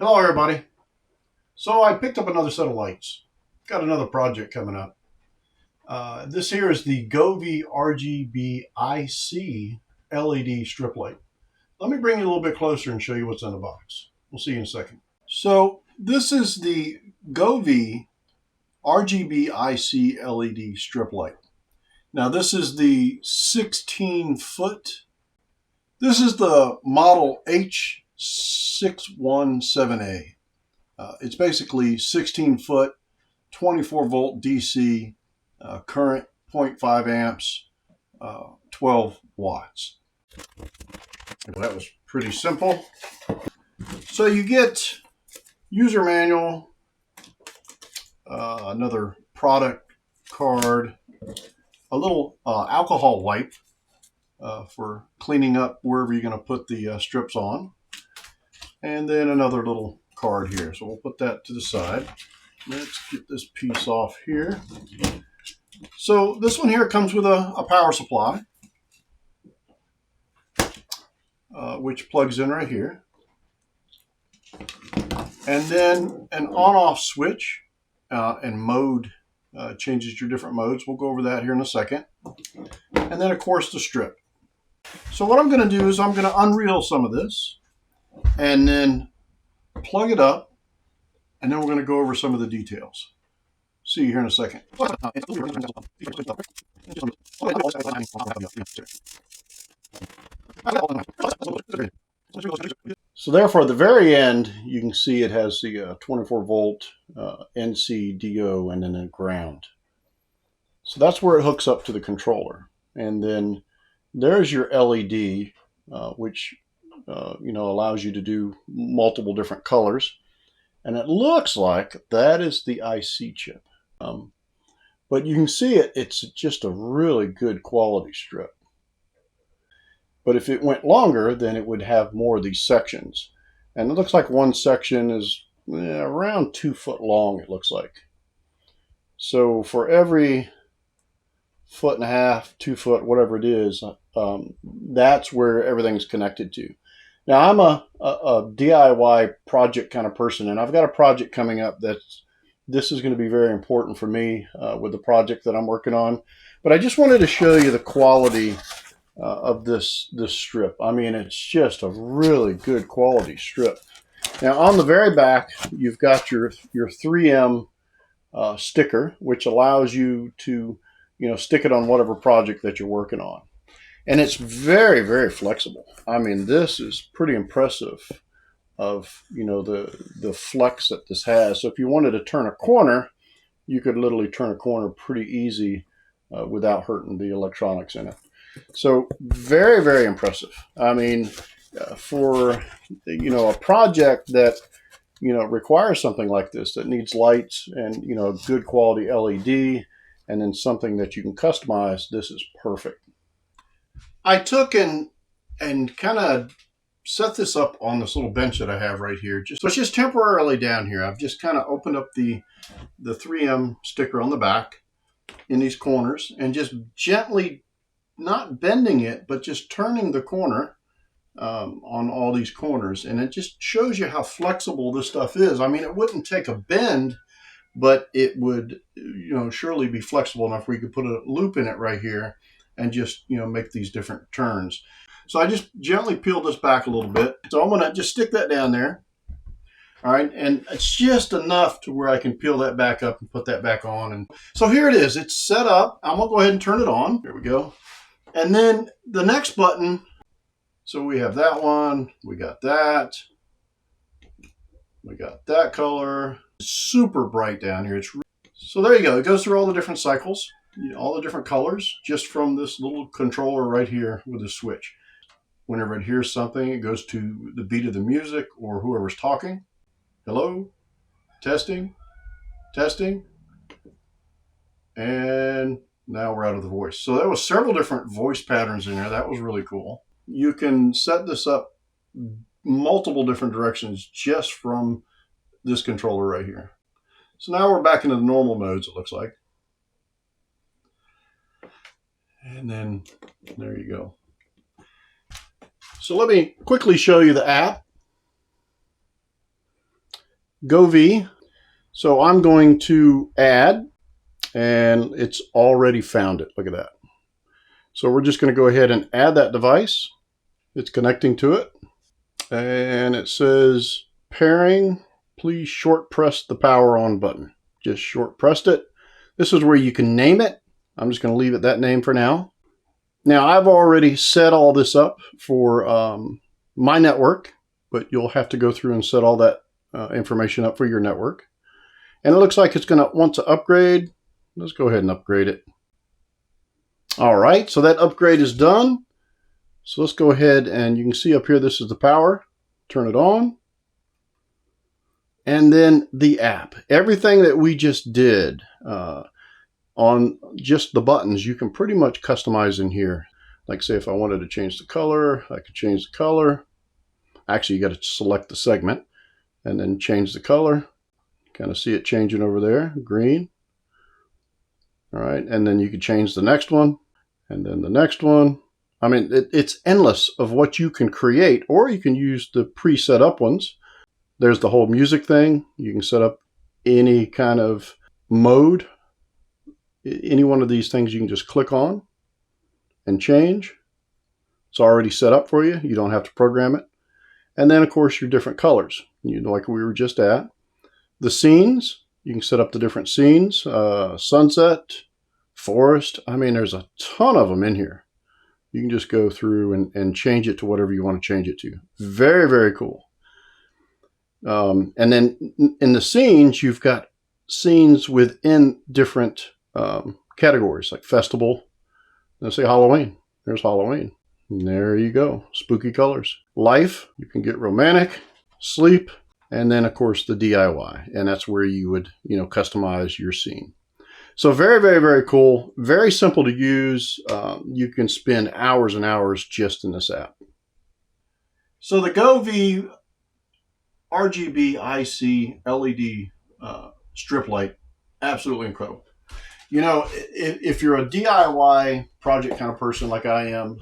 Hello everybody. So I picked up another set of lights. Got another project coming up. This here is the Govee RGBIC LED strip light. Let me bring you a little bit closer and show you what's in the box. We'll see you in a second. So this is the Govee RGBIC LED strip light. Now this is the 16 foot. This is the model H617A. It's basically 16 foot, 24 volt DC, current 0.5 amps, 12 watts. That was pretty simple. So you get user manual, another product card, a little alcohol wipe for cleaning up wherever you're going to put the strips on, and then another little card here. So we'll put that to the side. Let's get this piece off here. So this one here comes with a power supply, which plugs in right here. And then an on-off switch and mode changes your different modes. We'll go over that here in a second. And then, of course, the strip. So what I'm going to do is I'm going to unreel some of this and then plug it up, and then we're going to go over some of the details. See you here in a second. So therefore, at the very end, you can see it has the 24 volt NC-DO and then a ground. So that's where it hooks up to the controller. And then there's your LED, which allows you to do multiple different colors. And it looks like that is the IC chip. But you can see it's just a really good quality strip. But if it went longer, then it would have more of these sections. And it looks like one section is around 2 foot long, it looks like. So for every 1.5 feet, 2 foot, whatever it is, that's where everything's connected to. Now, I'm a DIY project kind of person, and I've got a project coming up this is going to be very important for me with the project that I'm working on. But I just wanted to show you the quality of this strip. I mean, it's just a really good quality strip. Now, on the very back, you've got your 3M sticker, which allows you to stick it on whatever project that you're working on. And it's very, very flexible. I mean, this is pretty impressive of, the flex that this has. So if you wanted to turn a corner, you could literally turn a corner pretty easy without hurting the electronics in it. So very, very impressive. I mean, for, a project that, requires something like this, that needs lights and, good quality LED, and then something that you can customize, this is perfect. I took and kind of set this up on this little bench that I have right here. So it's just temporarily down here. I've just kind of opened up the 3M sticker on the back in these corners and just gently, not bending it, but just turning the corner on all these corners. And it just shows you how flexible this stuff is. I mean, it wouldn't take a bend, but it would, surely be flexible enough where you could put a loop in it right here and just, make these different turns. So I just gently peeled this back a little bit. So I'm going to just stick that down there. All right. And it's just enough to where I can peel that back up and put that back on. And so here it is. It's set up. I'm going to go ahead and turn it on. There we go. And then the next button. So we have that one. We got that. We got that color. It's super bright down here. So there you go. It goes through all the different cycles, all the different colors, just from this little controller right here with a switch. Whenever it hears something, it goes to the beat of the music or whoever's talking. Hello, testing, testing. And now we're out of the voice. So there was several different voice patterns in there. That was really cool. You can set this up multiple different directions just from this controller right here. So now we're back into the normal modes, it looks like. And then there you go. So let me quickly show you the app. Govee. So I'm going to add, and it's already found it. Look at that. So we're just going to go ahead and add that device. It's connecting to it. And it says pairing. Please short press the power on button. Just short pressed it. This is where you can name it. I'm just going to leave it that name for now. Now I've already set all this up for my network, but you'll have to go through and set all that information up for your network. And it looks like it's going to want to upgrade. Let's go ahead and upgrade it. All right, so that upgrade is done. So let's go ahead and you can see up here, this is the power. Turn it on. And then the app. Everything that we just did on just the buttons, you can pretty much customize in here. Like say if I wanted to change the color, I could change the color. Actually, you got to select the segment and then change the color. Kind of see it changing over there, green. All right, and then you could change the next one and then the next one. I mean, it's endless of what you can create, or you can use the pre-set up ones. There's the whole music thing. You can set up any kind of mode. Any one of these things you can just click on and change. It's already set up for you. You don't have to program it. And then, of course, your different colors. You know, like we were just at. The scenes, you can set up the different scenes. Sunset, forest. I mean, there's a ton of them in here. You can just go through and change it to whatever you want to change it to. Very, very cool. And then in the scenes, you've got scenes within different categories, like festival. Let's say Halloween. There's Halloween. And there you go. Spooky colors. Life, you can get romantic, sleep, and then, of course, the DIY. And that's where you would, customize your scene. So very, very, very cool. Very simple to use. You can spend hours and hours just in this app. So the Govee RGBIC LED strip light, absolutely incredible. If you're a DIY project kind of person like I am,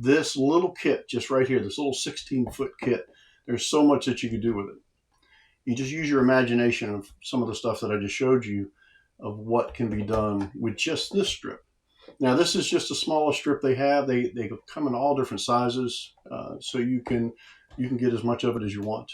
this little kit just right here, this little 16-foot kit, there's so much that you can do with it. You just use your imagination of some of the stuff that I just showed you of what can be done with just this strip. Now, this is just the smallest strip they have. They come in all different sizes, so you can get as much of it as you want.